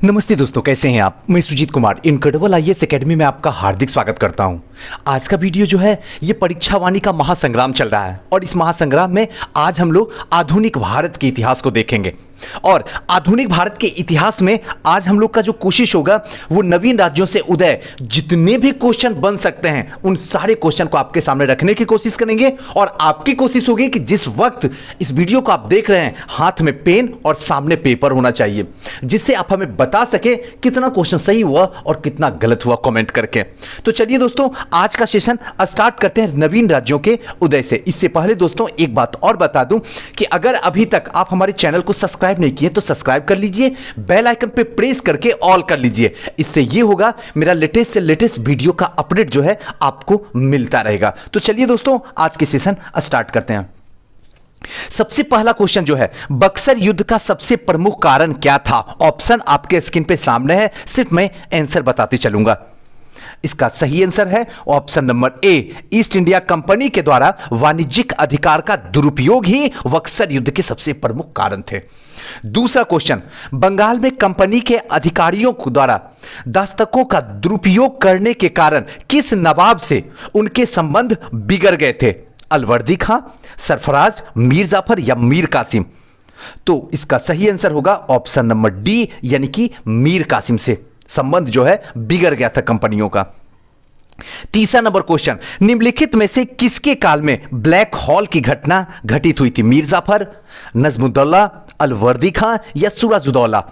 नमस्ते दोस्तों, कैसे हैं आप। मैं Sujeet Kumar incredible IAS academy में आपका हार्दिक स्वागत करता हूं। आज का वीडियो जो है ये परीक्षा वाणी का महासंग्राम चल रहा है और इस महासंग्राम में आज हम लोग आधुनिक भारत के इतिहास को देखेंगे। और आधुनिक भारत के इतिहास में आज हम लोग का जो कोशिश होगा वो नवीन राज्यों से उदय जितने भी क्वेश्चन बन सकते हैं उन सारे क्वेश्चन को आपके सामने रखने की कोशिश करेंगे। और आपकी कोशिश होगी कि जिस वक्त इस वीडियो को आप देख रहे हैं हाथ में पेन और सामने पेपर होना चाहिए, जिससे आप हमें बता सके कितना क्वेश्चन सही हुआ और कितना गलत हुआ कमेंट करके। तो चलिए दोस्तों, आज का सेशन स्टार्ट करते हैं नवीन राज्यों के उदय से। इससे पहले दोस्तों एक बात और बता दूं कि अगर अभी तक आप हमारे चैनल को सब्सक्राइब नहीं किए तो सब्सक्राइब कर लीजिए, बेल आइकन पे प्रेस करके ऑल कर लीजिए। इससे ये होगा मेरा लेटेस्ट से लेटेस्ट वीडियो का अपडेट जो है आपको मिलता रहेगा। तो चलिए दोस्तों, आज के सेशन स्टार्ट करते हैं। सबसे पहला क्वेश्चन जो है, बक्सर युद्ध का सबसे प्रमुख कारण क्या था। ऑप्शन आपके स्क्रीन पे सामने है, सिर्फ मैं आंसर बताते चलूंगा। इसका सही आंसर है option number A, east India company के द्वारा वाणिज्यिक अधिकार का दुरुपयोग ही बक्सर युद्ध के सबसे प्रमुख कारण थे। दूसरा क्वेश्चन, बंगाल में कंपनी के अधिकारियों द्वारा दस्तकों का दुरुपयोग करने के कारण किस नवाब से उनके संबंध बिगड़ गए थे। अलवर्दी खां, सरफराज, मीर जाफर या मीर कासिम। तो इसका सही आंसर होगा ऑप्शन नंबर डी, यानी कि मीर कासिम से संबंध जो है बिगड़ गया था कंपनियों का। तीसरा नंबर क्वेश्चन, निम्नलिखित में से किसके काल में ब्लैक हॉल की घटना घटित हुई थी। मीर जाफर, नजमुद्दौला, अलवर्दी खां या सूरजउदौला।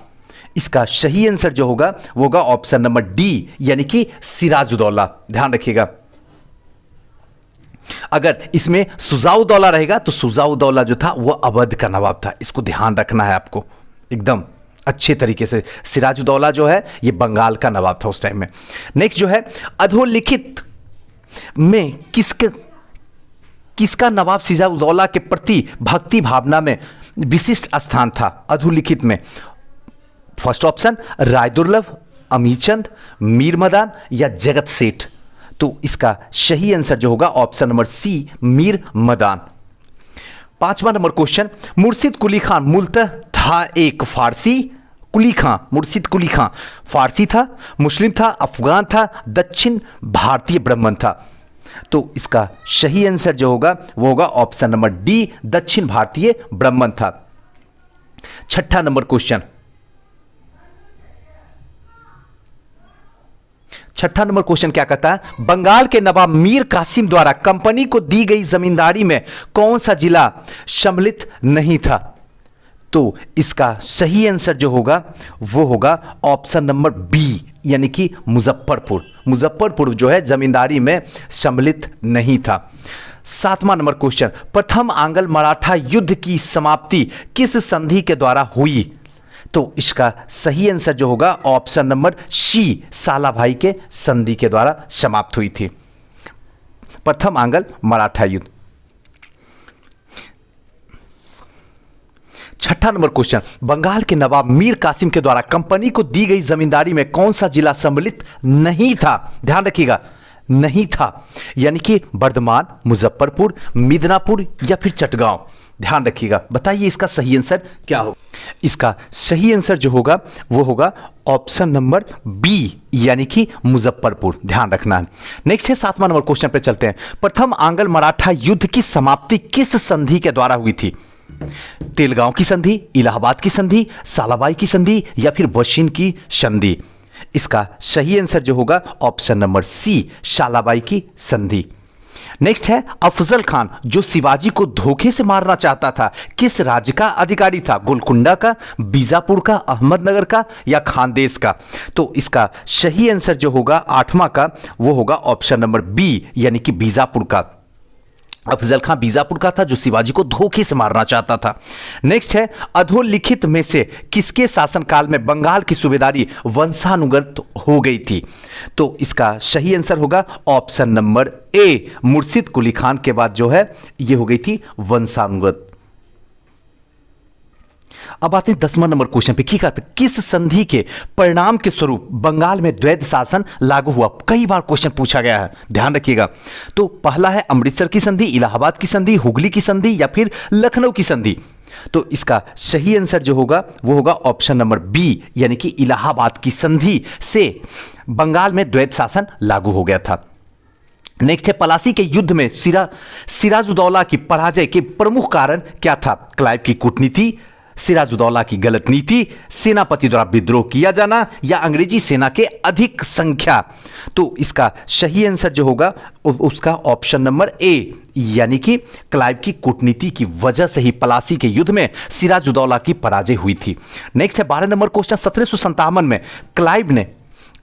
इसका सही आंसर जो होगा वो होगा ऑप्शन नंबर डी, यानी कि सिराजुद्दौला। ध्यान रखिएगा, अगर इसमें सुजाउद्दौला रहेगा तो सुजाउद्दौला जो था वो अवध का नवाब था। इसको ध्यान रखना है आपको एकदम अच्छे तरीके से। सिराजुद्दौला जो है ये बंगाल का नवाब था उस टाइम में। नेक्स्ट जो है, अधोलिखित में किसका नवाब सिराजुद्दौला के प्रति भक्ति भावना में विशिष्ट स्थान था। अधोलिखित में फर्स्ट ऑप्शन राय दुर्लभ, अमीचंद, मीर मदान या जगत सेठ। तो इसका सही आंसर जो होगा option number C, Mir Madan. पांचवा नंबर क्वेश्चन, मुर्शिद कुली खान मूलतः था एक फारसी। कुली खां, मुर्शिद कुली खां फारसी था, मुस्लिम था, अफगान था, दक्षिण भारतीय ब्राह्मण था। तो इसका सही आंसर जो होगा वो होगा ऑप्शन नंबर डी, दक्षिण भारतीय ब्राह्मण था। छठा नंबर क्वेश्चन, क्या कहता है, बंगाल के नवाब मीर कासिम द्वारा कंपनी को दी गई जमींदारी में कौन सा जिला सम्मिलित नहीं था। तो इसका सही आंसर जो होगा वो होगा ऑप्शन नंबर बी, यानी कि मुजफ्फरपुर। मुजफ्फरपुर जो है जमींदारी में सम्मिलित नहीं था। सातवां नंबर क्वेश्चन, प्रथम आंग्ल मराठा युद्ध की समाप्ति किस संधि के द्वारा हुई। तो इसका सही आंसर जो होगा ऑप्शन नंबर सी, सालाभाई के संधि के द्वारा समाप्त हुई थी प्रथम आंग्ल मराठा युद्ध। छठा नंबर क्वेश्चन, बंगाल के नवाब मीर कासिम के द्वारा कंपनी को दी गई जमींदारी में कौन सा जिला सम्मिलित नहीं था। ध्यान रखिएगा, नहीं था, यानी कि बर्धमान, मुजफ्फरपुर, मिदनापुर या फिर चटगांव। ध्यान रखिएगा, बताइए इसका सही आंसर क्या होगा। इसका सही आंसर जो होगा वो होगा ऑप्शन नंबर बी, यानी कि मुजफ्फरपुर। ध्यान रखना है। नेक्स्ट है सातवां नंबर क्वेश्चन पे चलते हैं। प्रथम आंग्ल मराठा युद्ध की समाप्ति किस संधि के द्वारा हुई थी। तेलगांव की संधि, इलाहाबाद की संधि, सालाबाई की संधि या फिर बशिन की संधि। इसका सही आंसर जो होगा ऑप्शन नंबर सी, सालाबाई की संधि। नेक्स्ट है, अफजल खान जो शिवाजी को धोखे से मारना चाहता था किस राज्य का अधिकारी था। गोलकुंडा का, बीजापुर का, अहमदनगर का या खानदेश का। तो इसका सही आंसर जो होगा आठवां का वो होगा ऑप्शन नंबर बी, यानी कि बीजापुर का। अफजल खां बीजापुर का था जो शिवाजी को धोखे से मारना चाहता था। नेक्स्ट है, अधोलिखित में से किसके शासनकाल में बंगाल की सूबेदारी वंशानुगत हो गई थी। तो इसका सही आंसर होगा ऑप्शन नंबर ए, मुर्शिद कुली खान के बाद जो है ये हो गई थी वंशानुगत। अब आते हैं 10वां नंबर क्वेश्चन पे। किस संधि के परिणाम के स्वरूप बंगाल में द्वैध शासन लागू हुआ। कई बार क्वेश्चन पूछा गया है, ध्यान रखिएगा। तो पहला है अमृतसर की संधि, इलाहाबाद की संधि, हुगली की संधि या फिर लखनऊ की संधि। तो इसका सही आंसर जो होगा वो होगा ऑप्शन नंबर बी, यानी कि इलाहाबाद की संधि से बंगाल में द्वैत शासन लागू हो गया था। नेक्स्ट है, पलासी के युद्ध में सिराजुद्दौला की पराजय के प्रमुख कारण क्या था? क्लाइव की कूटनीति, सिराजुद्दौला की गलत नीति, सेनापति द्वारा विद्रोह किया जाना, या अंग्रेजी सेना के अधिक संख्या। तो इसका सही आंसर जो होगा उसका ऑप्शन नंबर ए, यानी कि क्लाइव की कूटनीति की वजह से ही पलासी के युद्ध में सिराजुद्दौला की पराजय हुई थी। नेक्स्ट है 12 नंबर क्वेश्चन, 1757 में क्लाइव ने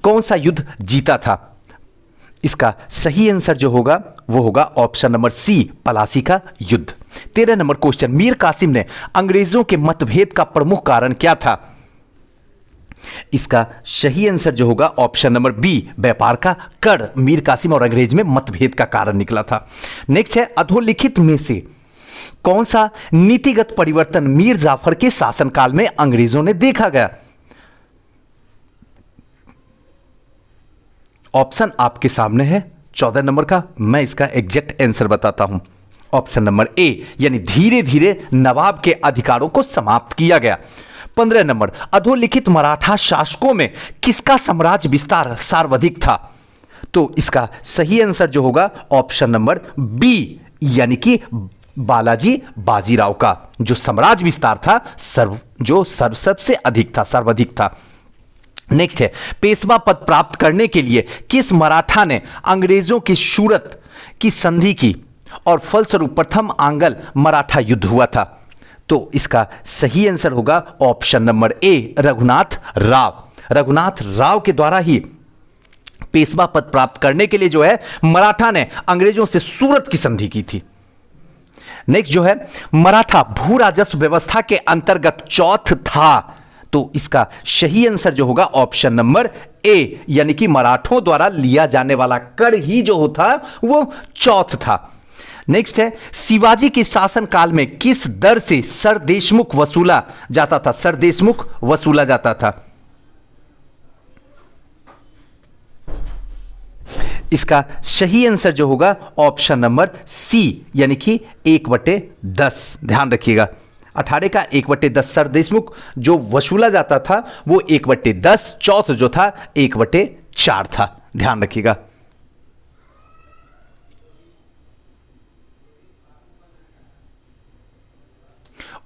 कौन सा युद्ध जीता था? इसका सही आंसर जो होगा वो होगा ऑप्शन नंबर सी, पलासी का युद्ध। 13 नंबर क्वेश्चन, मीर कासिम ने अंग्रेजों के मतभेद का प्रमुख कारण क्या था? इसका सही आंसर जो होगा ऑप्शन नंबर बी, व्यापार का कर मीर कासिम और अंग्रेज में मतभेद का कारण निकला था। नेक्स्ट है, अधोलिखित में से कौन सा नीतिगत परिवर्तन मीर जाफर के शासनकाल में अंग्रेजों ने देखा गया? ऑप्शन आपके सामने है 14 नंबर का, मैं इसका एग्जैक्ट आंसर बताता हूं। ऑप्शन नंबर ए, यानी धीरे धीरे नवाब के अधिकारों को समाप्त किया गया। 15 नंबर, अधोलिखित मराठा शासकों में किसका साम्राज्य विस्तार सर्वाधिक था? तो इसका सही आंसर जो होगा ऑप्शन नंबर बी, यानी कि बालाजी बाजीराव का जो साम्राज्य विस्तार था सबसे अधिक था, सर्वाधिक था। नेक्स्ट है, पेशवा पद प्राप्त करने के लिए किस मराठा ने अंग्रेजों की सूरत की संधि की और फलस्वरूप प्रथम आंग्ल मराठा युद्ध हुआ था? तो इसका सही आंसर होगा option number A, Raghunath Rao. Raghunath Rao के द्वारा ही पेशवा पद प्राप्त करने के लिए जो है मराठा ने अंग्रेजों से सूरत की संधि की थी। नेक्स्ट जो है, मराठा भू राजस्व व्यवस्था के अंतर्गत चौथ था। तो इसका सही आंसर जो होगा ऑप्शन नंबर ए, यानी कि मराठों द्वारा लिया जाने वाला कर ही जो होता वो चौथ था। नेक्स्ट है, शिवाजी के शासनकाल में किस दर से सरदेशमुख वसूला जाता था? सरदेशमुख वसूला जाता था। इसका सही आंसर जो होगा ऑप्शन नंबर सी, यानी कि 1/10। ध्यान रखिएगा, 18 का 1/10 सरदेशमुख जो वसूला जाता था वो 1/10, चौथ जो था 1/4 था। ध्यान रखिएगा।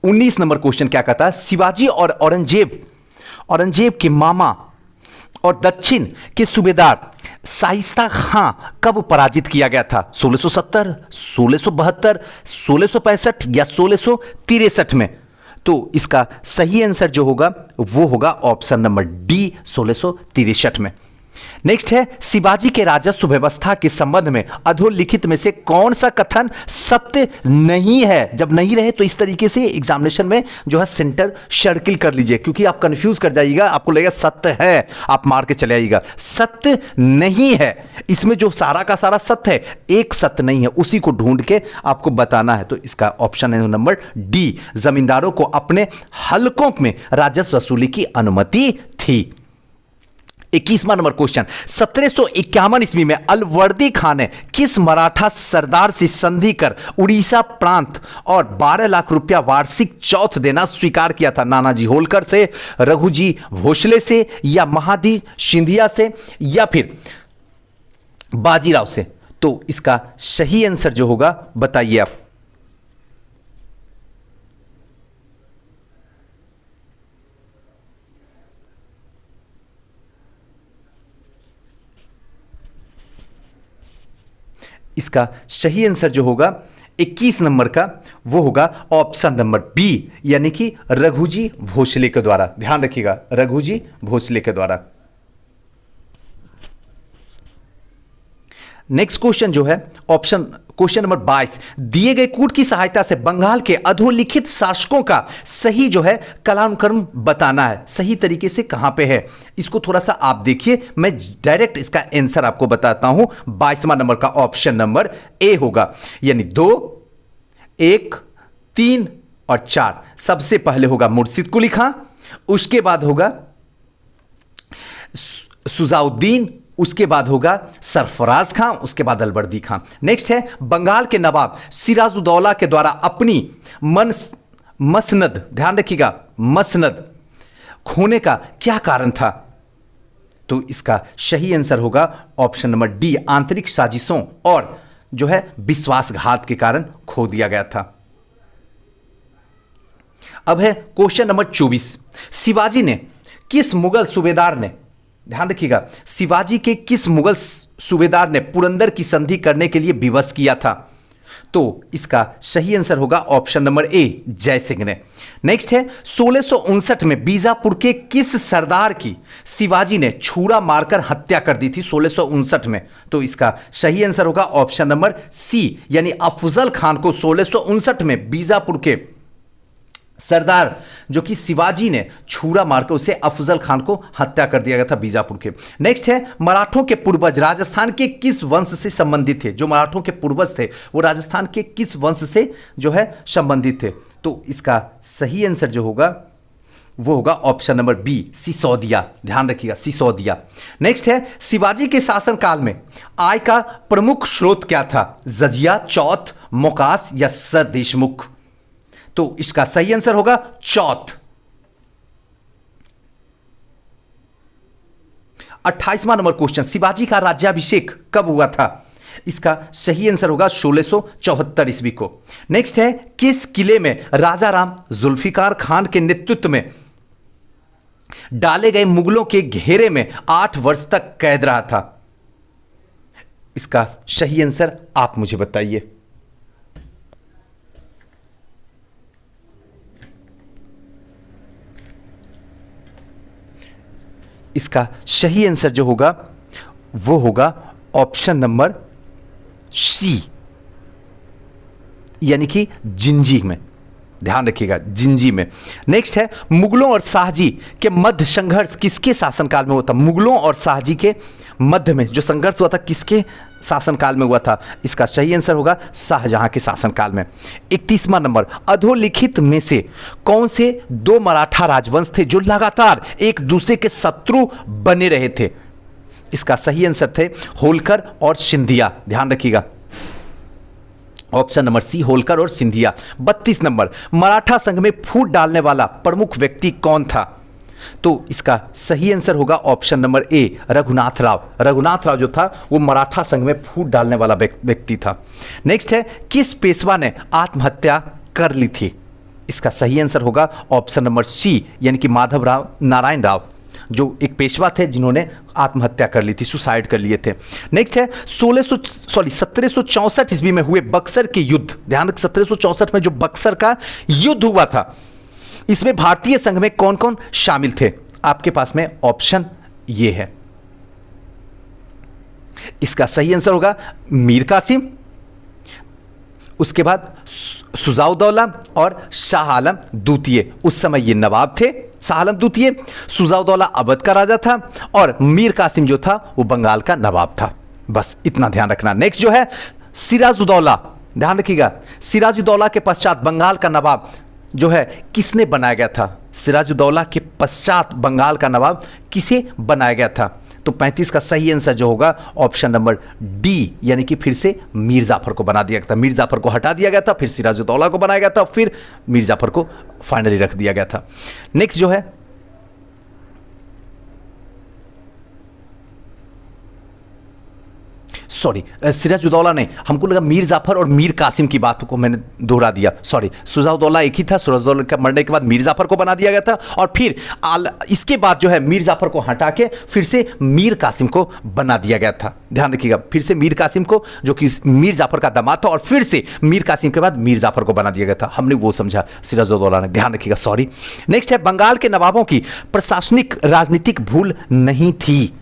उन्नीस नंबर क्वेश्चन क्या कहता है, शिवाजी और औरंगजेब के मामा और दक्षिण के सूबेदार शाइस्ता खां कब पराजित किया गया था? 1670, 1672, 1665 या 1663 में? तो इसका सही आंसर जो होगा वो होगा ऑप्शन नंबर डी, 1663 में। नेक्स्ट है, शिवाजी के राजस्व व्यवस्था के संबंध में अधोलिखित में से कौन सा कथन सत्य नहीं है? जब नहीं रहे तो इस तरीके से एग्जामिनेशन में जो है सेंटर सर्किल कर लीजिए, क्योंकि आप कंफ्यूज कर जाइएगा, आपको लगेगा सत्य है, आप मार के चले आइएगा। सत्य नहीं है, इसमें जो सारा का सारा सत्य है, एक सत्य नहीं है, उसी को ढूंढ के आपको बताना है। तो इसका ऑप्शन है नंबर डी, जमींदारों को अपने हलकों में राजस्व वसूली की अनुमति थी। 21वां नंबर क्वेश्चन, 1751 ईस्वी में अलवर्दी खान ने किस मराठा सरदार से संधि कर उड़ीसा प्रांत और 12 लाख रुपया वार्षिक चौथ देना स्वीकार किया था? नानाजी होलकर से, रघुजी भोसले से, या महादी सिंधिया से, या फिर बाजीराव से? तो इसका सही आंसर जो होगा बताइए आप। इसका सही आंसर जो होगा 21 नंबर का वो होगा ऑप्शन नंबर बी, यानी कि रघुजी भोसले के द्वारा। ध्यान रखिएगा, रघुजी भोसले के द्वारा। नेक्स्ट क्वेश्चन जो है क्वेश्चन नंबर 22, दिए गए कूट की सहायता से बंगाल के अधोलिखित शासकों का सही जो है कालानुक्रम बताना है। सही तरीके से कहां पे है इसको थोड़ा सा आप देखिए, मैं डायरेक्ट इसका आंसर आपको बताता हूं। 22वां नंबर का ऑप्शन नंबर ए होगा, यानी 2, 1, 3 और 4। सबसे पहले होगा मुर्शिद कुली खां, उसके बाद होगा सुजाउद्दीन, उसके बाद होगा सरफराज खां, उसके बाद अलवर्दी खां। नेक्स्ट है, बंगाल के नवाब सिराजुद्दौला के द्वारा मसनद, ध्यान रखिएगा, मसनद खोने का क्या कारण था? तो इसका सही आंसर होगा ऑप्शन नंबर डी, आंतरिक साजिशों और जो है विश्वासघात के कारण खो दिया गया था। अब है क्वेश्चन नंबर 24। शिवाजी ने किस मुगल सूबेदार ने, ध्यान रखिएगा, शिवाजी के किस मुगल सूबेदार ने पुरंदर की संधि करने के लिए विवश किया था? तो इसका सही आंसर होगा ऑप्शन नंबर ए, जय सिंह ने। नेक्स्ट है 1659 में बीजापुर के किस सरदार की शिवाजी ने छुरा मारकर हत्या कर दी थी 1659 में? तो इसका सही आंसर होगा ऑप्शन नंबर सी, यानी अफजल खान को 1659 में बीजापुर के सरदार जो कि शिवाजी ने छुरा मारकर उसे अफजल खान को हत्या कर दिया गया था बीजापुर के। नेक्स्ट है मराठों के पूर्वज राजस्थान के किस वंश से संबंधित थे? जो मराठों के पूर्वज थे वो राजस्थान के किस वंश से जो है संबंधित थे? तो इसका सही आंसर जो होगा वो होगा ऑप्शन नंबर बी, सिसोदिया, ध्यान रखिएगा, सिसोदिया। नेक्स्ट है शिवाजी के शासनकाल में आय का प्रमुख स्रोत क्या था? जजिया, चौथ, मोकास या सर देशमुख? तो इसका सही आंसर होगा चौथ। 28वां नंबर क्वेश्चन, शिवाजी का राज्याभिषेक कब हुआ था? इसका सही आंसर होगा 1674 ईस्वी को। नेक्स्ट है किस किले में राजा राम जुल्फिकार खान के नेतृत्व में डाले गए मुगलों के घेरे में 8 वर्ष तक कैद रहा था? इसका सही आंसर आप मुझे बताइए। इसका सही आंसर जो होगा वो होगा ऑप्शन नंबर सी, यानी कि जिंजी में, ध्यान रखिएगा, जिंजी में। नेक्स्ट है मुगलों और शाहजी के मध्य संघर्ष किसके शासनकाल में हुआ था? मुगलों और शाहजी के मध्य में जो संघर्ष हुआ था किसके शासनकाल में हुआ था? इसका सही आंसर होगा शाहजहां के शासनकाल में। 31वां नंबर, अधोलिखित में से कौन से 2 मराठा राजवंश थे जो लगातार एक दूसरे के शत्रु बने रहे थे? इसका सही आंसर थे होलकर और सिंधिया, ध्यान रखिएगा, ऑप्शन नंबर सी, होलकर और सिंधिया। 32 नंबर, मराठा संघ में फूट डालने वाला प्रमुख व्यक्ति कौन था? तो इसका सही आंसर होगा option number A, Raghunath Rao. Raghunath Rao जो था वो मराठा संघ में फूट डालने वाला व्यक्ति था। नेक्स्ट है किस पेशवा ने आत्महत्या कर ली थी? इसका सही आंसर होगा ऑप्शन नंबर सी, यानी कि माधव राव नारायण राव, जो एक पेशवा थे जिन्होंने आत्महत्या कर ली थी, सुसाइड कर लिए थे। नेक्स्ट है 1764 ईस्वी में हुए बक्सर के युद्ध, ध्यान रख 1764 में जो बक्सर का युद्ध हुआ था इसमें भारतीय संघ में कौन कौन शामिल थे? आपके पास में ऑप्शन ये है। इसका सही आंसर होगा मीर कासिम, उसके बाद सुजाउद्दौला और शाह आलम द्वितीय। उस समय ये नवाब थे, शाह आलम द्वितीय, सुजाउद्दौला अवध का राजा था और मीर कासिम जो था वो बंगाल का नवाब था। बस इतना ध्यान रखना। नेक्स्ट जो है सिराजुद्दौला, ध्यान रखिएगा, सिराजुद्दौला के पश्चात बंगाल का नवाब जो है किसने बनाया गया था? सिराजुद्दौला के पश्चात बंगाल का नवाब किसे बनाया गया था? तो 35 का सही आंसर जो होगा ऑप्शन नंबर डी, यानी कि फिर से मीर जाफर को बना दिया गया था। मीर जाफर को हटा दिया गया था, फिर सिराजुद्दौला को बनाया गया था, फिर मीर जाफर को फाइनली रख दिया गया था। नेक्स्ट जो है सॉरी, सिराजुद्दौला ने, हमको लगा मीर जाफर और मीर कासिम की बात को मैंने दोहरा दिया, सॉरी, सुजाउद्दौला एक ही था, सिराजुद्दौला के मरने के बाद मीर जाफर को बना दिया गया था और फिर इसके बाद जो है मीर जाफर को हटा के फिर से मीर कासिम को बना दिया गया था। ध्यान रखिएगा, फिर से मीर कासिम को, जो कि मीर जाफर का दामाद था, और फिर से मीर कासिम के बाद मीर जाफर को बना दिया गया था। हमने वो समझा सिराजुद्दौला ने, ध्यान रखिएगा, सॉरी। नेक्स्ट है बंगाल के नवाबों की प्रशासनिक राजनीतिक भूल नहीं थी।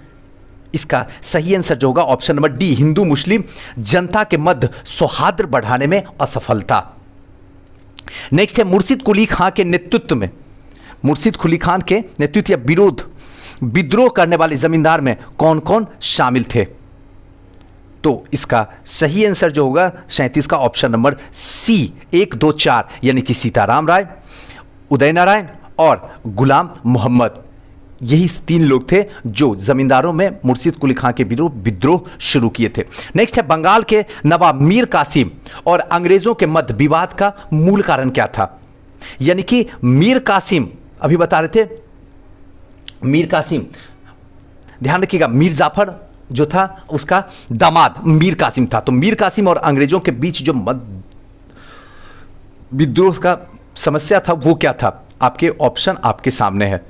इसका सही आंसर जो होगा ऑप्शन नंबर डी, हिंदू मुस्लिम जनता के मध्य सौहार्द बढ़ाने में असफलता। नेक्स्ट है मुर्शिद कुली खां के नेतृत्व में, मुर्शिद कुली खान के नेतृत्व या विद्रोह करने वाले जमींदार में कौन कौन शामिल थे? तो इसका सही आंसर जो होगा 37 का ऑप्शन नंबर सी, 1, 2, 4, यानी कि सीताराम राय, उदय नारायण और गुलाम मोहम्मद। यही 3 लोग थे जो जमींदारों में मुर्शिद कुली खां के विद्रोह शुरू किए थे। नेक्स्ट है बंगाल के नवाब मीर कासिम और अंग्रेजों के मध्य विवाद का मूल कारण क्या था? यानी कि मीर कासिम, अभी बता रहे थे मीर कासिम, ध्यान रखिएगा, मीर जाफर जो था उसका दामाद मीर कासिम था। तो मीर कासिम और अंग्रेजों के बीच जो विद्रोह का समस्या था वो क्या था? आपके ऑप्शन आपके सामने है।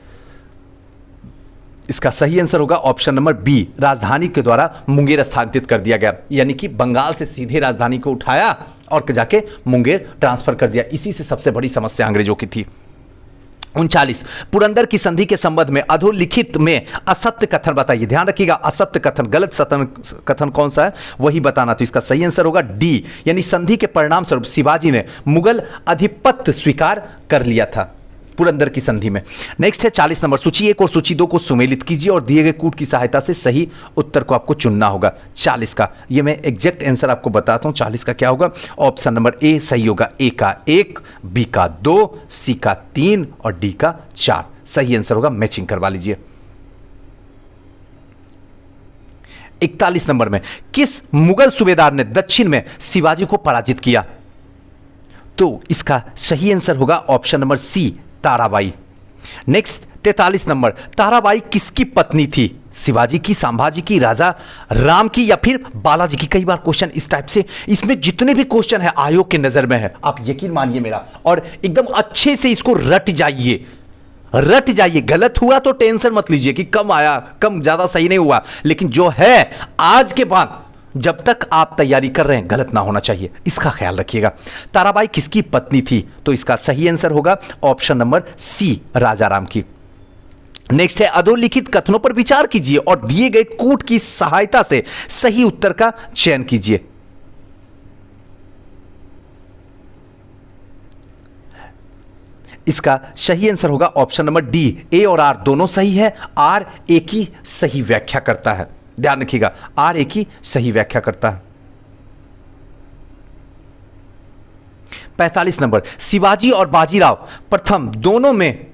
इसका सही आंसर होगा ऑप्शन नंबर बी, राजधानी के द्वारा मुंगेर स्थानांतरित कर दिया गया। यानी कि बंगाल से सीधे राजधानी को उठाया और जाके मुंगेर ट्रांसफर कर दिया। इसी से सबसे बड़ी समस्या अंग्रेजों की थी। 39, पुरंदर की संधि के संबंध में अधोलिखित में असत्य कथन बताइए। ध्यान रखिएगा, असत्य कथन, गलत कथन कौन सा है वही बताना। तो इसका सही आंसर होगा डी, यानी संधि के परिणाम स्वरूप शिवाजी ने मुगल अधिपत्य स्वीकार कर लिया था पुरंदर की संधि में। नेक्स्ट है 40 नंबर, सूची 1 और सूची 2 को सुमेलित कीजिए और दिए गए कूट की सहायता से सही उत्तर को आपको चुनना होगा। 40 का ये मैं एग्जैक्ट आंसर आपको बताता हूं। 40 का क्या होगा? ऑप्शन नंबर ए सही होगा। ए का 1, बी का 2, सी का 3 और डी का 4 सही आंसर होगा। मैचिंग करवा लीजिए। 41 नंबर में किस मुगल सूबेदार ने दक्षिण में शिवाजी को पराजित किया? तो इसका सही आंसर होगा option number C, Tarabai. Next 43 number, Tarabai किसकी पत्नी थी? शिवाजी की, संभाजी की, राजा राम की या फिर बालाजी की? कई बार क्वेश्चन इस टाइप से, इसमें जितने भी क्वेश्चन है आयोग के नजर में है, आप यकीन मानिए मेरा, और एकदम अच्छे से इसको रट जाइए, रट जाइए। गलत हुआ तो टेंशन मत लीजिए कि कम आया, कम ज्यादा सही नहीं हुआ, लेकिन जो है आज के बाद जब तक आप तैयारी कर रहे हैं गलत ना होना चाहिए, इसका ख्याल रखिएगा। ताराबाई किसकी पत्नी थी? तो इसका सही आंसर होगा ऑप्शन नंबर सी, राजा राम की। नेक्स्ट है अधोलिखित कथनों पर विचार कीजिए और दिए गए कूट की सहायता से सही उत्तर का चयन कीजिए। इसका सही आंसर होगा ऑप्शन नंबर डी, ए और आर दोनों सही है। आर ए की सही व्याख्या करता है, ध्यान रखिएगा, आर ए की सही व्याख्या करता है। 45 नंबर, शिवाजी और बाजीराव प्रथम दोनों में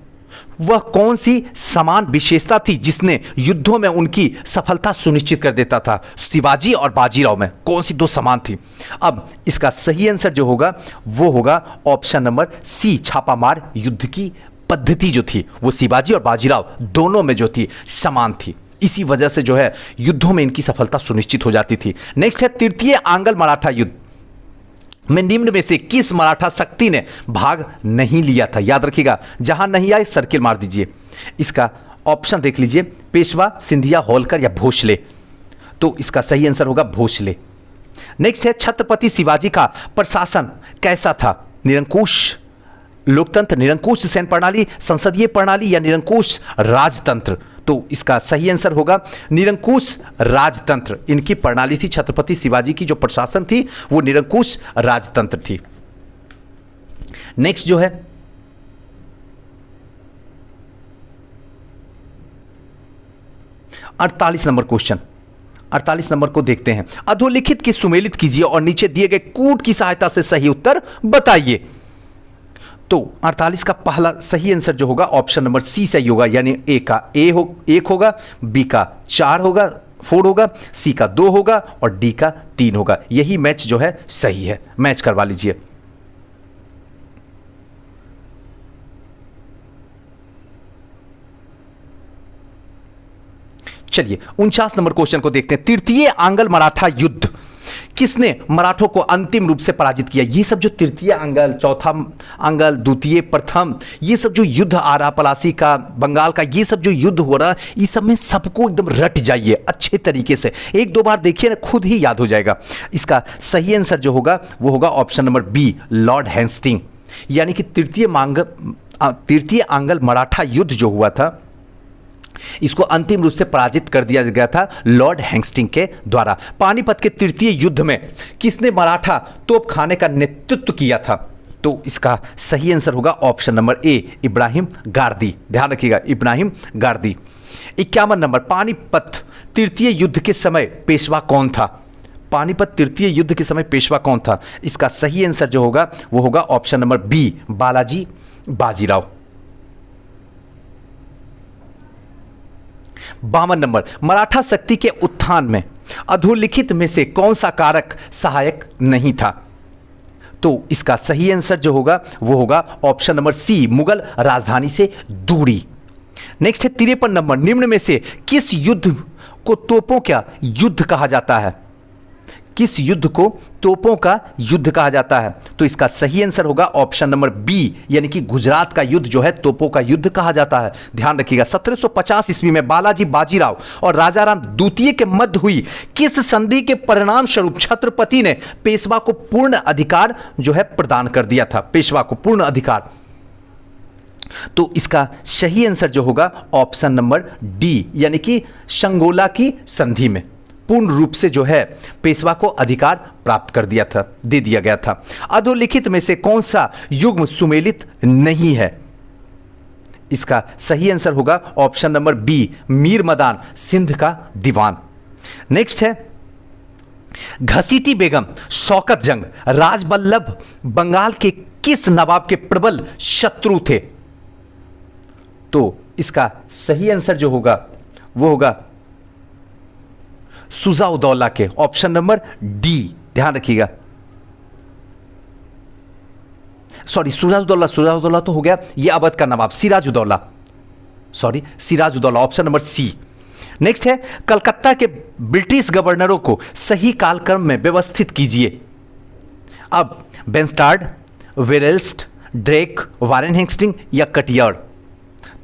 वह कौन सी समान विशेषता थी जिसने युद्धों में उनकी सफलता सुनिश्चित कर देता था? शिवाजी और बाजीराव में कौन सी दो समान थी? अब इसका सही आंसर जो होगा वो होगा ऑप्शन नंबर सी, छापामार युद्ध की पद्धति जो थी वो शिवाजी और बाजीराव दोनों में जो थी समान थी। इसी वजह से जो है युद्धों में इनकी सफलता सुनिश्चित हो जाती थी। नेक्स्ट है तृतीय आंग्ल मराठा युद्ध में निम्न में से किस मराठा शक्ति ने भाग नहीं लिया था? याद रखिएगा, जहां नहीं आए सर्किल मार दीजिए। इसका ऑप्शन देख लीजिए, पेशवा, सिंधिया, होलकर या भोसले। तो इसका सही आंसर होगा भोसले। नेक्स्ट है छत्रपति शिवाजी का प्रशासन कैसा था? निरंकुश लोकतंत्र, निरंकुश सैन प्रणाली, संसदीय प्रणाली या निरंकुश राजतंत्र? तो इसका सही आंसर होगा निरंकुश राजतंत्र। इनकी प्रणाली थी, छत्रपति शिवाजी की जो प्रशासन थी वो निरंकुश राजतंत्र थी। नेक्स्ट जो है 48 नंबर क्वेश्चन, 48 नंबर को देखते हैं। अधोलिखित की सुमेलित कीजिए और नीचे दिए गए कूट की सहायता से सही उत्तर बताइए। तो 48 का पहला सही आंसर जो होगा ऑप्शन नंबर सी सही होगा, यानी ए का 1 होगा, बी का 4 होगा, 4 होगा, सी का 2 होगा और डी का 3 होगा। यही मैच जो है सही है, मैच करवा लीजिए। चलिए 49 नंबर क्वेश्चन को देखते हैं। तृतीय आंग्ल मराठा युद्ध किसने मराठों को अंतिम रूप से पराजित किया? ये सब जो तृतीय आंग्ल, चौथा आंग्ल, द्वितीय, प्रथम, ये सब जो युद्ध आ रहा, पलासी का, बंगाल का, ये सब जो युद्ध हो रहा, इस सब में सबको एकदम रट जाइए अच्छे तरीके से, 1-2 बार देखिए ना, खुद ही याद हो जाएगा। इसका सही आंसर जो होगा वो होगा option number B, Lord Hasting. यानी कि तृतीय आंग्ल मराठा युद्ध जो हुआ था इसको अंतिम रूप से पराजित कर दिया गया था लॉर्ड हेस्टिंग के द्वारा। पानीपत के तृतीय युद्ध में किसने मराठा तोपखाने का नेतृत्व किया था? तो इसका सही आंसर होगा ऑप्शन नंबर ए, इब्राहिम गारदी। ध्यान रखिएगा, इब्राहिम गारदी। 51 नंबर, पानीपत तृतीय युद्ध के समय पेशवा कौन था? पानीपत तृतीय युद्ध के समय पेशवा कौन था? इसका सही आंसर जो होगा वो होगा option number B, Balaji Bajirao. 52 number, Maratha शक्ति के उत्थान में अधोलिखित में से कौन सा कारक सहायक नहीं था? तो इसका सही आंसर जो होगा वो होगा ऑप्शन नंबर सी, मुगल राजधानी से दूरी। नेक्स्ट है 53 नंबर, निम्न में से किस युद्ध को तोपों का युद्ध कहा जाता है? किस युद्ध को तोपों का युद्ध कहा जाता है? तो इसका सही आंसर होगा ऑप्शन नंबर बी, यानी कि गुजरात का युद्ध जो है तोपों का युद्ध कहा जाता है। ध्यान रखिएगा 1750 ईस्वी में बालाजी बाजीराव और राजाराम द्वितीय के मध्य हुई किस संधि के परिणाम स्वरूप छत्रपति ने पेशवा को पूर्ण अधिकार जो है प्रदान कर दिया था? पेशवा को पूर्ण अधिकार। तो इसका सही आंसर जो होगा ऑप्शन नंबर डी, यानी कि संगोला की संधि में पूर्ण रूप से जो है पेशवा को अधिकार प्राप्त कर दिया था, दे दिया गया था। अधोलिखित में से कौन सा युग्म सुमेलित नहीं है? इसका सही आंसर होगा option number B, Mir Madan Sindh का दीवान। नेक्स्ट है घसीटी बेगम, शौकत जंग, राजबल्लभ बंगाल के किस नवाब के प्रबल शत्रु थे? तो इसका सही आंसर जो होगा वो होगा सुजा-उद-दौला के, ऑप्शन नंबर डी। ध्यान रखिएगा, सॉरी सुजा-उद-दौला तो हो गया, ये अवध का नवाब Sirajuddaula, sorry Sirajuddaula, option number C. Next है कलकत्ता के ब्रिटिश गवर्नरों को सही कालक्रम में व्यवस्थित कीजिए। अब बेंस्टार्ड, वेरेल्स्ट, ड्रेक, वारेन हेस्टिंग या कटियार?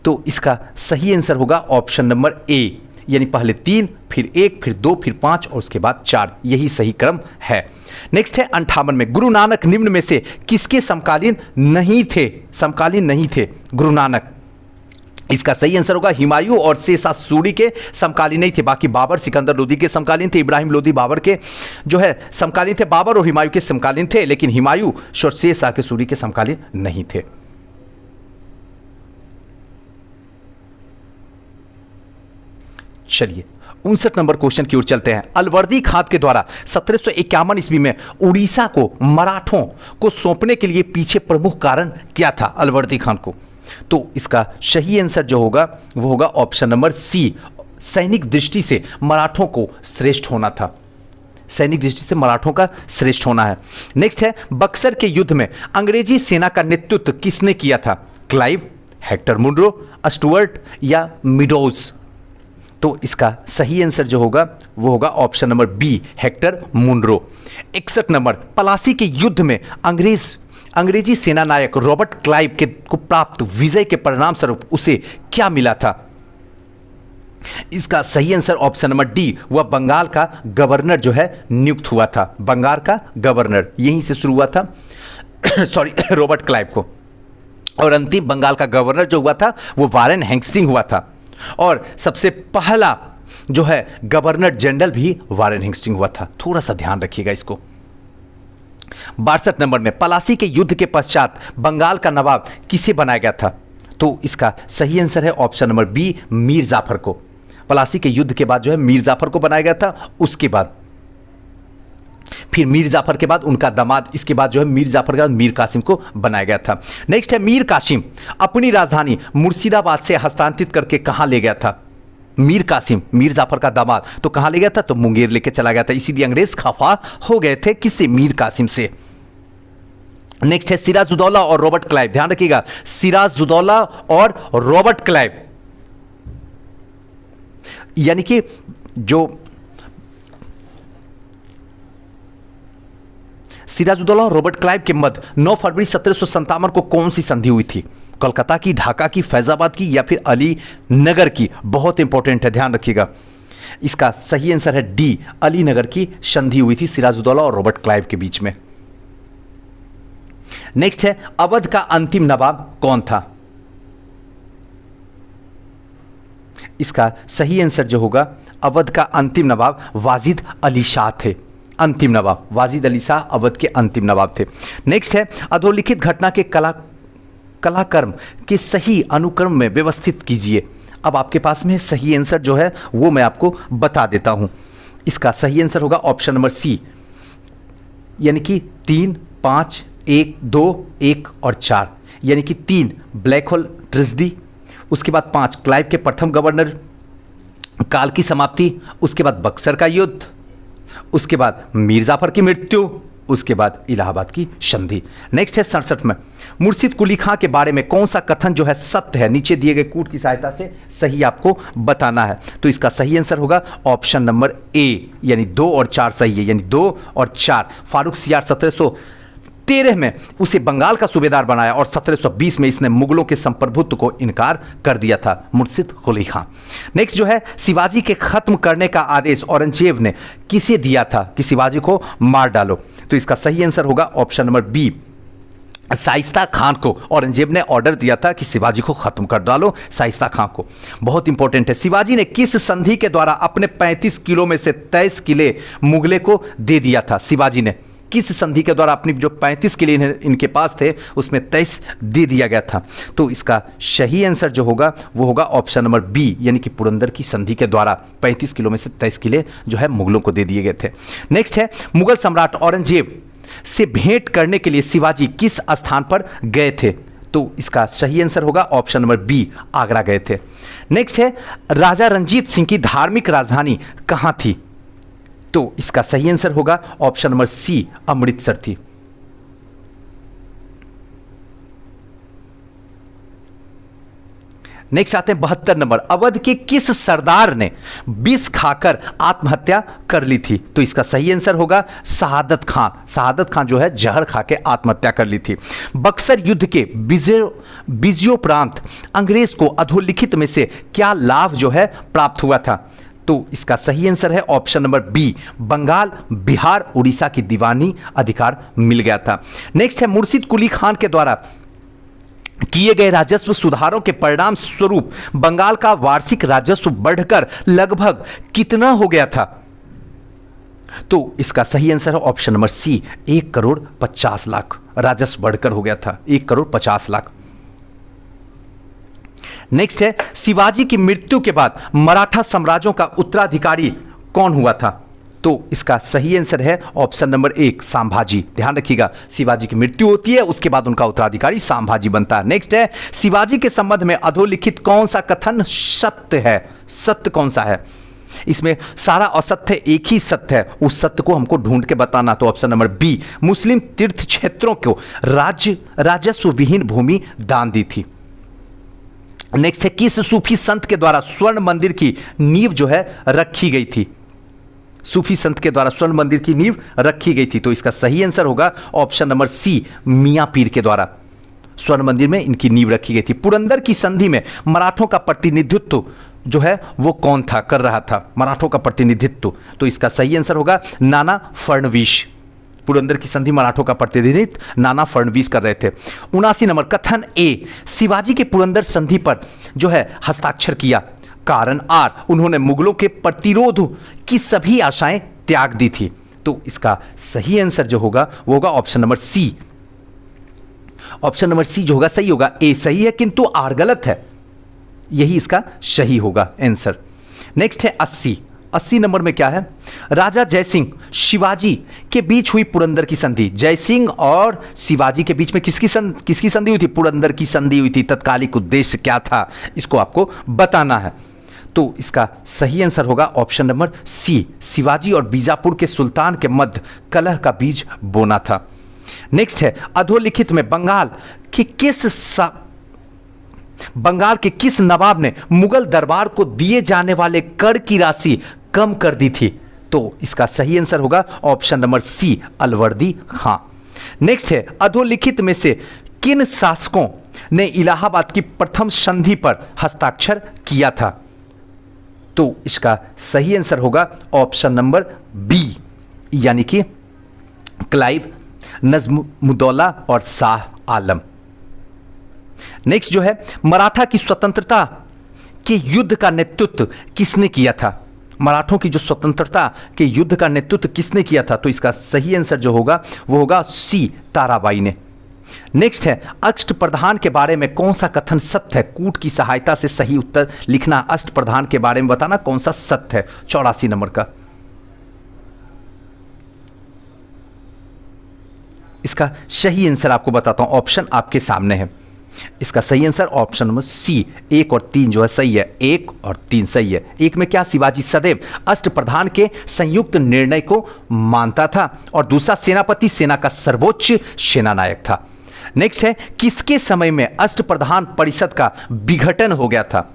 तो इसका सही आंसर होगा ऑप्शन नंबर ए, यानी पहले 3, फिर 1, फिर 2, फिर 5 और उसके बाद 4, यही सही क्रम है। नेक्स्ट है 58 में, गुरु नानक निम्न में से किसके समकालीन नहीं थे? समकालीन नहीं थे गुरु नानक। इसका सही आंसर होगा हुमायूं और शेरशाह सूरी के समकालीन नहीं थे। बाकी बाबर, सिकंदर लोदी के समकालीन थे, इब्राहिम लोदी बाबर के जो है समकालीन थे, बाबर और हुमायूं के समकालीन थे, लेकिन हुमायूं और शेरशाह के सूरी के समकालीन नहीं थे। चलिए 59 नंबर क्वेश्चन की ओर चलते हैं। अलवर्दी खान के द्वारा 1751 ईस्वी में उड़ीसा को मराठों को सौंपने के लिए पीछे प्रमुख कारण क्या था अलवर्दी खान को? तो इसका सही आंसर जो होगा वो होगा ऑप्शन नंबर सी, सैनिक दृष्टि से मराठों को श्रेष्ठ होना था। सैनिक दृष्टि से मराठों का श्रेष्ठ होना है। नेक्स्ट है बक्सर के युद्ध में अंग्रेजी सेना का नेतृत्व किसने किया था? क्लाइव, हेक्टर मुनरो, स्टुअर्ट या मिडोज? तो इसका सही आंसर जो होगा वो होगा option number B, Hector Munro. 61 number, Plassey के युद्ध में अंग्रेजी सेना नायक रॉबर्ट क्लाइव के को प्राप्त विजय के परिणाम स्वरूप उसे क्या मिला था? इसका सही आंसर ऑप्शन नंबर डी, वह बंगाल का गवर्नर जो है नियुक्त हुआ था। बंगाल का गवर्नर यहीं से शुरू हुआ था सॉरी रॉबर्ट क्लाइव को। और अंतिम बंगाल का गवर्नर जो हुआ था वो वारेन हेस्टिंग हुआ था। और सबसे पहला जो है गवर्नर जनरल भी वारेन हेस्टिंग हुआ था। थोड़ा सा ध्यान रखिएगा इसको। 62 नंबर में, पलासी के युद्ध के पश्चात बंगाल का नवाब किसे बनाया गया था? तो इसका सही आंसर है option number B, Mir Jafar को। पलासी के युद्ध के बाद जो है मीर जाफर को बनाया गया था। उसके बाद फिर मीर जाफर के बाद उनका दामाद, इसके बाद जो है मीर जाफर के बाद मीर कासिम को बनाया गया था। नेक्स्ट है मीर कासिम अपनी राजधानी मुर्शिदाबाद से हस्तांतरित करके कहां ले गया था? मीर कासिम, मीर जाफर का दामाद, तो कहां ले गया था? तो मुंगेर लेके चला गया था। इसीलिए अंग्रेज खफा हो गए थे किससे? मीर कासिम से। नेक्स्ट है सिराजुद्दौला और रॉबर्ट क्लाइव। ध्यान रखिएगा, सिराजुद्दौला और रॉबर्ट क्लाइव, यानी कि जो सिराजुद्दौला और रॉबर्ट क्लाइव के मध्य 9 फरवरी 1757 को कौन सी संधि हुई थी? कोलकाता की, ढाका की, फैजाबाद की या फिर अली नगर की? बहुत इंपॉर्टेंट है, ध्यान रखिएगा। इसका सही आंसर है डी, अली नगर की संधि हुई थी सिराजुद्दौला और रॉबर्ट क्लाइव के बीच में। नेक्स्ट है अवध का अंतिम नवाब कौन था? इसका सही आंसर जो होगा अवध का अंतिम नवाब वाजिद अली शाह थे। अंतिम नवाब वाजिद अली शाह अवध के अंतिम नवाब थे। नेक्स्ट है अधोलिखित घटना के कलाक्रम के सही अनुक्रम में व्यवस्थित कीजिए। अब आपके पास में सही आंसर जो है वो मैं आपको बता देता हूं। इसका सही आंसर होगा ऑप्शन नंबर सी, यानी कि 3, 5, 1, 2, 1 और 4, यानी कि 3 ब्लैक होल ट्रेजेडी, उसके बाद 5 क्लाइव के प्रथम गवर्नर काल की समाप्ति, उसके बाद बक्सर का युद्ध, उसके बाद मीर जाफर की मृत्यु उसके बाद इलाहाबाद की संधि। नेक्स्ट है 67 में, मुर्शिद कुली खां के बारे में कौन सा कथन जो है सत्य है, नीचे दिए गए कूट की सहायता से सही आपको बताना है। तो इसका सही आंसर होगा ऑप्शन नंबर ए, यानी 2 और 4 सही है, यानी 2 और 4। फारूक सियार 1713 में उसे बंगाल का सूबेदार बनाया और 1720 में इसने मुगलों के संप्रभुत्व को इनकार कर दिया था, मुर्शिद कुली खां। नेक्स्ट जो है, शिवाजी के खत्म करने का आदेश औरंगजेब ने किसे दिया था कि शिवाजी को मार डालो। तो इसका सही आंसर होगा option number B, Shaista Khan को औरंगजेब ने ऑर्डर दिया था कि शिवाजी को खत्म कर डालो, शाइस्ता खान को। बहुत इंपॉर्टेंट है, शिवाजी ने किस संधि के द्वारा अपने 35 किलो में से 23 किले मुगले को दे दिया था? शिवाजी ने किस संधि के द्वारा अपनी जो 35 किले इनके पास थे उसमें 23 दे दिया गया था? तो इसका सही आंसर जो होगा वो होगा ऑप्शन नंबर बी, यानी कि पुरंदर की संधि के द्वारा 35 किलो में से 23 किले जो है मुगलों को दे दिए गए थे। नेक्स्ट है, मुगल सम्राट औरंगजेब से भेंट करने के लिए शिवाजी किस स्थान पर गए थे? तो इसका सही आंसर होगा ऑप्शन नंबर बी, आगरा गए थे। नेक्स्ट है, राजा रंजीत सिंह की धार्मिक राजधानी कहां थी? तो इसका सही आंसर होगा ऑप्शन नंबर सी, अमृतसर थी। नेक्स्ट आते हैं 72 नंबर, अवध के किस सरदार ने विष खाकर आत्महत्या कर ली थी? तो इसका सही आंसर होगा शहादत खान। शहादत खान जो है जहर खा के आत्महत्या कर ली थी। बक्सर युद्ध के विजयोपरांत अंग्रेज को अधोलिखित में से क्या लाभ जो है प्राप्त हुआ था? तो इसका सही आंसर है option number B, Bengal, Bihar, Orissa की दीवानी अधिकार मिल गया था। नेक्स्ट है, मुर्शिद कुली खान के द्वारा किए गए राजस्व सुधारों के परिणाम स्वरूप बंगाल का वार्षिक राजस्व बढ़कर लगभग कितना हो गया था? तो इसका सही आंसर है ऑप्शन नंबर सी, 1,50,00,000 राजस्व बढ़कर हो गया था, 1,50,00,000। नेक्स्ट है, शिवाजी की मृत्यु के बाद मराठा साम्राज्यों का उत्तराधिकारी कौन हुआ था? तो इसका सही आंसर है ऑप्शन नंबर 1, संभाजी। ध्यान रखिएगा, शिवाजी की मृत्यु होती है उसके बाद उनका उत्तराधिकारी संभाजी बनता है। नेक्स्ट है, शिवाजी के संबंध में अधोलिखित कौन सा कथन सत्य है? सत्य कौन सा है? इसमें सारा असत्य, एक ही सत्य है, उस सत्य को हमको ढूंढ के बताना। तो ऑप्शन नंबर बी, मुस्लिम तीर्थ क्षेत्रों को राजस्व विहीन भूमि दान दी थी। नेक्स्ट है, किस सूफी संत के द्वारा स्वर्ण मंदिर की नींव जो है रखी गई थी? सूफी संत के द्वारा स्वर्ण मंदिर की नींव रखी गई थी। तो इसका सही आंसर होगा ऑप्शन नंबर सी, मियां पीर के द्वारा स्वर्ण मंदिर में इनकी नींव रखी गई थी। पुरंदर की संधि में मराठों का प्रतिनिधित्व जो है वो कौन था, कर रहा था मराठों का प्रतिनिधित्व? तो इसका सही आंसर होगा नाना फडणवीस। पुरंदर की संधि मराठों का प्रतिनिधित्व नाना फडणवीस कर रहे थे। 79 नंबर, कथन ए, शिवाजी के पुरंदर संधि पर जो है हस्ताक्षर किया, कारण आर, उन्होंने मुगलों के प्रतिरोध की सभी आशाएं त्याग दी थी। तो इसका सही आंसर जो होगा वो होगा option number C. Option number C जो होगा सही होगा, ए सही है किंतु आर गलत है, यही इसका सही होगा आंसर। नेक्स्ट है 80 नंबर में क्या है? राजा जयसिंह शिवाजी के बीच हुई पुरंदर की संधि। जयसिंह और शिवाजी के बीच में किसकी संधि हुई थी? पुरंदर की संधि हुई थी। तत्कालिक उद्देश्य क्या था, इसको आपको बताना है। तो इसका सही आंसर होगा ऑप्शन नंबर सी, शिवाजी और बीजापुर के सुल्तान के मध्य कलह का बीज बोना था। नेक्स्ट है, अधोलिखित में बंगाल के किस नवाब ने मुगल दरबार को दिए जाने वाले कर की राशि कम कर दी थी? तो इसका सही आंसर होगा ऑप्शन नंबर सी, अलवर्दी खां। नेक्स्ट है, अधोलिखित में से किन शासकों ने इलाहाबाद की प्रथम संधि पर हस्ताक्षर किया था? तो इसका सही आंसर होगा ऑप्शन नंबर बी, यानी कि क्लाइव, नजमुद्दौला और शाह आलम। नेक्स्ट जो है, मराठा की स्वतंत्रता के युद्ध का नेतृत्व किसने किया था? मराठों की जो स्वतंत्रता के युद्ध का नेतृत्व किसने किया था? तो इसका सही आंसर जो होगा वो होगा सी, ताराबाई ने। नेक्स्ट है, अष्टप्रधान के बारे में कौन सा कथन सत्य है? कूट की सहायता से सही उत्तर लिखना, अष्टप्रधान के बारे में बताना कौन सा सत्य है। 84 नंबर का इसका सही आंसर आपको बताता हूं, ऑप्शन आपके सामने है। इसका सही आंसर ऑप्शन नंबर सी, 1 और 3 जो है सही है, 1 और 3 सही है। 1 में क्या, शिवाजी सदैव अष्टप्रधान के संयुक्त निर्णय को मानता था, और दूसरा सेनापति सेना का सर्वोच्च सेनानायक था। नेक्स्ट है, किसके समय में अष्टप्रधान परिषद का विघटन हो गया था?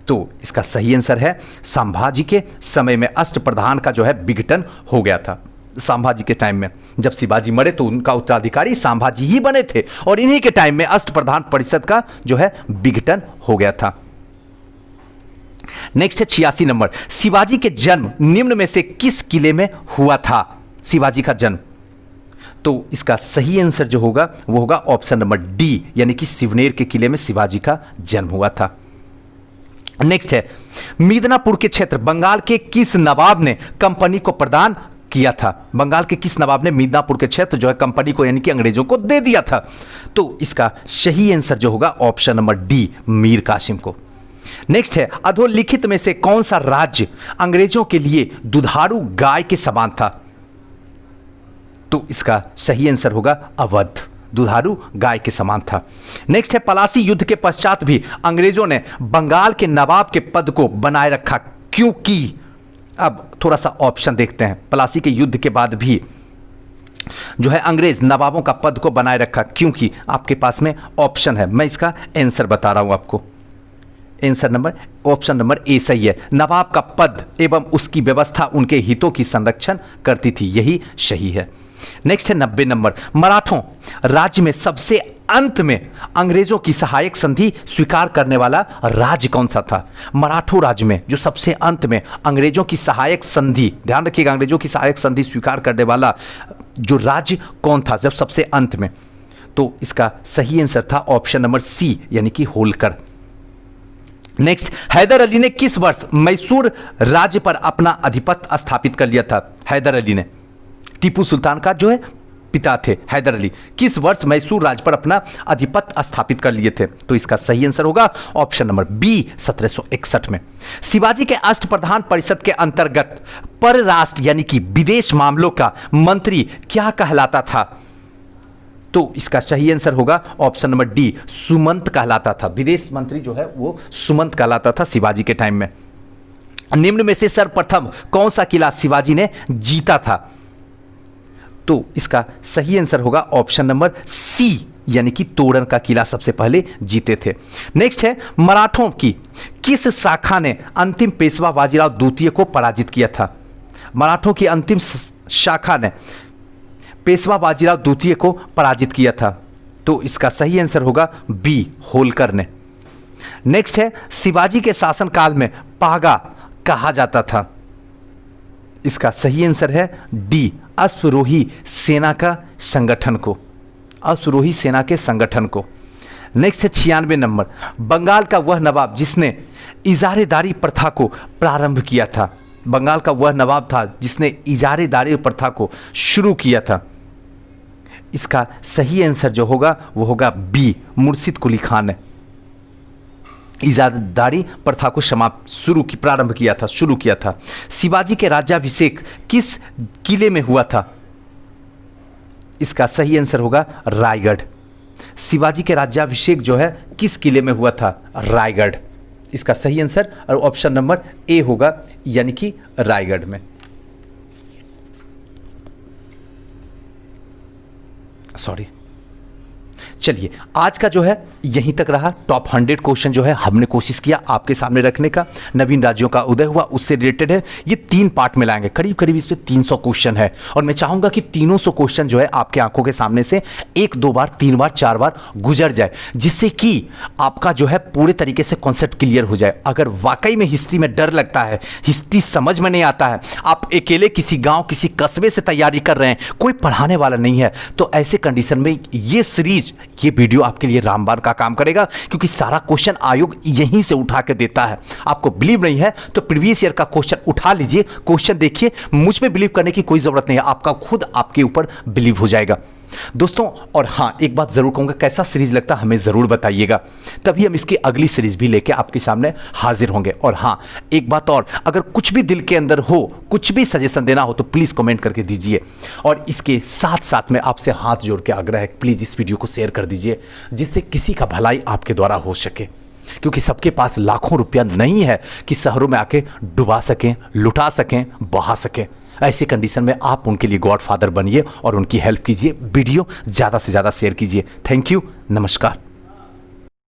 तो इसका सही आंसर है संभाजी के समय में अष्टप्रधान का जो है विघटन हो गया था। संभाजी के टाइम में जब शिवाजी मरे तो उनका उत्तराधिकारी संभाजी ही बने थे, और इन्हीं के टाइम में अष्टप्रधान परिषद का जो है विघटन हो गया था। नेक्स्ट है 86 नंबर, शिवाजी के जन्म निम्न में से किस किले में हुआ था? शिवाजी का जन्म, तो इसका सही आंसर जो होगा वो होगा ऑप्शन नंबर डी, यानी कि सिवनेर के किले में शिवाजी का जन्म हुआ था। नेक्स्ट है, मिदनापुर के क्षेत्र बंगाल के किस नवाब ने कंपनी को प्रदान किया था? बंगाल के किस नवाब ने मिदनापुर के क्षेत्र जो है कंपनी को यानी कि अंग्रेजों को दे दिया था? तो इसका सही आंसर जो होगा option number D, Mir Qasim को। नेक्स्ट है, अधोलिखित में से कौन सा राज्य अंग्रेजों के लिए दुधारू गाय के समान था? तो इसका सही आंसर होगा अवध, दुधारू गाय के समान था। नेक्स्ट है, पलासी युद्ध के पश्चात भी अंग्रेजों ने बंगाल के नवाब के पद को बनाए रखा, क्योंकि अब थोड़ा सा ऑप्शन देखते हैं। पलासी के युद्ध के बाद भी जो है अंग्रेज नवाबों का पद को बनाए रखा, क्योंकि आपके पास में ऑप्शन है, मैं इसका आंसर बता रहा हूं आपको। Answer number option number A सही है, नवाब का पद एवं उसकी व्यवस्था उनके हितों की संरक्षण करती थी, यही सही है। नेक्स्ट है 90 नंबर, मराठों राज्य में सबसे अंत में अंग्रेजों की सहायक संधि स्वीकार करने वाला राज्य कौन सा था? मराठों राज्य में जो सबसे अंत में अंग्रेजों की सहायक संधि, ध्यान रखिएगा, अंग्रेजों की सहायक संधि स्वीकार करने वाला जो राज्य कौन था जब सबसे अंत में? तो इसका सही आंसर था ऑप्शन नंबर सी, यानी कि होलकर। नेक्स्ट, हैदर अली ने किस वर्ष मैसूर राज्य पर अपना आधिपत्य स्थापित कर लिया था? हैदर अली ने, टीपू सुल्तान का जो है पिता थे हैदर अली, किस वर्ष मैसूर राज्य पर अपना आधिपत्य स्थापित कर लिए थे? तो इसका सही आंसर होगा ऑप्शन नंबर बी, 1761 में। शिवाजी के अष्टप्रधान परिषद के अंतर्गत परराष्ट्र यानी कि विदेश मामलों का मंत्री क्या कहलाता था? तो इसका सही आंसर होगा ऑप्शन नंबर डी, सुमंत कहलाता था। विदेश मंत्री जो है वो सुमंत कहलाता था शिवाजी के टाइम में। निम्न में से सर्वप्रथम कौन सा किला शिवाजी ने जीता था? तो इसका सही आंसर होगा ऑप्शन नंबर सी, यानी कि तोरण का किला सबसे पहले जीते थे। नेक्स्ट है, मराठों की किस शाखा ने अंतिम पेशवा बाजीराव द्वितीय को पराजित किया था? मराठों की अंतिम शाखा ने पेशवा बाजीराव द्वितीय को पराजित किया था, तो इसका सही आंसर होगा बी, होलकर ने। नेक्स्ट है, शिवाजी के शासनकाल में पागा कहा जाता था? इसका सही आंसर है डी, अश्वरोही सेना का संगठन को, अश्वरोही सेना के संगठन को। नेक्स्ट है 96 नंबर, बंगाल का वह नवाब जिसने इजारेदारी प्रथा को प्रारंभ किया था? बंगाल का वह नवाब था जिसने इजारेदारी प्रथा को शुरू किया था। इसका सही आंसर जो होगा वो होगा बी, मुर्शिद कुली खान ने इजारादारी प्रथा को प्रारंभ किया था, शुरू किया था। शिवाजी के राज्याभिषेक किस किले में हुआ था? इसका सही आंसर होगा रायगढ़। शिवाजी के राज्याभिषेक जो है किस किले में हुआ था? रायगढ़। इसका सही आंसर और ऑप्शन नंबर ए होगा, यानी कि रायगढ़ में। सॉरी, चलिए आज का जो है यहीं तक रहा। टॉप 100 क्वेश्चन जो है हमने कोशिश किया आपके सामने रखने का। नवीन राज्यों का उदय हुआ उससे रिलेटेड है, ये 3 पार्ट में लाएंगे। करीब करीब इस पे 300 क्वेश्चन है और मैं चाहूंगा कि 300 क्वेश्चन जो है आपके आंखों के सामने से 1 2 बार 3 बार 4 बार गुजर जाए, जिससे कि आपका जो है पूरे तरीके से कॉन्सेप्ट क्लियर हो जाए। अगर वाकई में हिस्ट्री में डर लगता है, हिस्ट्री समझ में नहीं आता है, आप अकेले किसी गाँव किसी कस्बे से तैयारी कर रहे हैं, कोई पढ़ाने वाला नहीं है, तो ऐसे कंडीशन में ये सीरीज ये वीडियो आपके लिए रामबाण का काम करेगा, क्योंकि सारा क्वेश्चन आयोग यहीं से उठा के देता है। आपको बिलीव नहीं है तो प्रीवियस ईयर का क्वेश्चन उठा लीजिए, क्वेश्चन देखिए। मुझ पे बिलीव करने की कोई जरूरत नहीं है, आपका खुद आपके ऊपर बिलीव हो जाएगा। दोस्तों, और हाँ, एक बात ज़रूर कहूँगा, कैसा सीरीज़ लगता हमें ज़रूर बताइएगा, तभी हम इसकी अगली सीरीज़ भी लेके आपके सामने हाजिर होंगे। और हाँ, एक बात और, अगर कुछ भी दिल के अंदर हो, कुछ भी सजेशन देना हो तो प्लीज़ कमेंट करके दीजिए। और इसके साथ साथ में आपसे हाथ जोड़ के आग्रह है, प्लीज़ इस वीडियो को शेयर कर दीजिए, जिससे किसी का भलाई आपके द्वारा हो सके। क्योंकि सबके पास लाखों रुपया नहीं है कि शहरों में आके डुबा सकें, लुटा सकें, बहा सकें। ऐसी कंडीशन में आप उनके लिए गॉडफादर बनिए और उनकी हेल्प कीजिए। वीडियो ज़्यादा से ज़्यादा शेयर कीजिए। थैंक यू, नमस्कार।